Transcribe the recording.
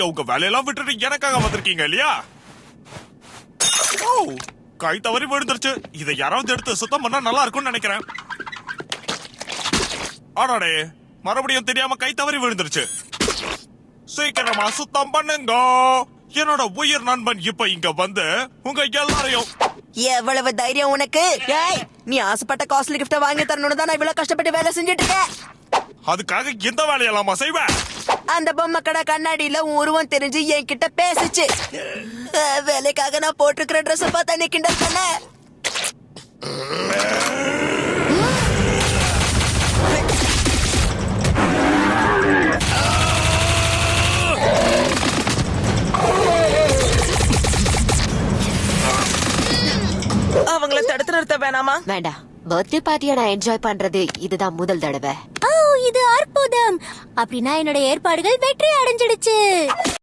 உங்க வேலையெல்லாம் விட்டுட்டு எனக்காக வந்திருக்கீங்க இல்லையா? ஓ, கை தவறி விழுந்துருச்சு. இதை யாராவது எடுத்து சுத்தம் பண்ணா நல்லா இருக்கும்னு நினைக்கிறேன். ஆடாடே, மறுபடியும் தெரியாம கை தவறி விழுந்துருச்சு. சீக்கிரமா சுத்தம் பண்ணுங்க. என்னோட உயிர் நண்பன் இப்ப இங்க வந்து உங்க எல்லாரையும். எவ்வளவு தைரியம் உனக்கு? ஏய், நீ ஆசைப்பட்ட காஸ்ட்லி கிஃப்ட வாங்கி தரணும்னு தான் நான் இவ்வளவு கஷ்டப்பட்டு வேலை செஞ்சுட்டு இருக்கேன். அதுக்காக இந்த வேலையெல்லாமா செய்வேன்? அந்த பொம்மை கடை கண்ணாடியில உன் உருவம் தெரிஞ்சு என்கிட்ட பேசுச்சு. வேலைக்காக நான் போட்டிருக்கிற ட்ரெஸ் பார்த்தா நீ கிண்டல் பண்ண. அவங்கள தடுத்து நிறுத்த வேணாமா? வேண்டாம். பர்த்டே பார்ட்டியை நான் என்ஜாய் பண்றது இதுதான் முதல் தடவை. இது அற்புதம். அப்படின்னா என்னோட ஏற்பாடுகள் வெற்றி அடைஞ்சிடுச்சு.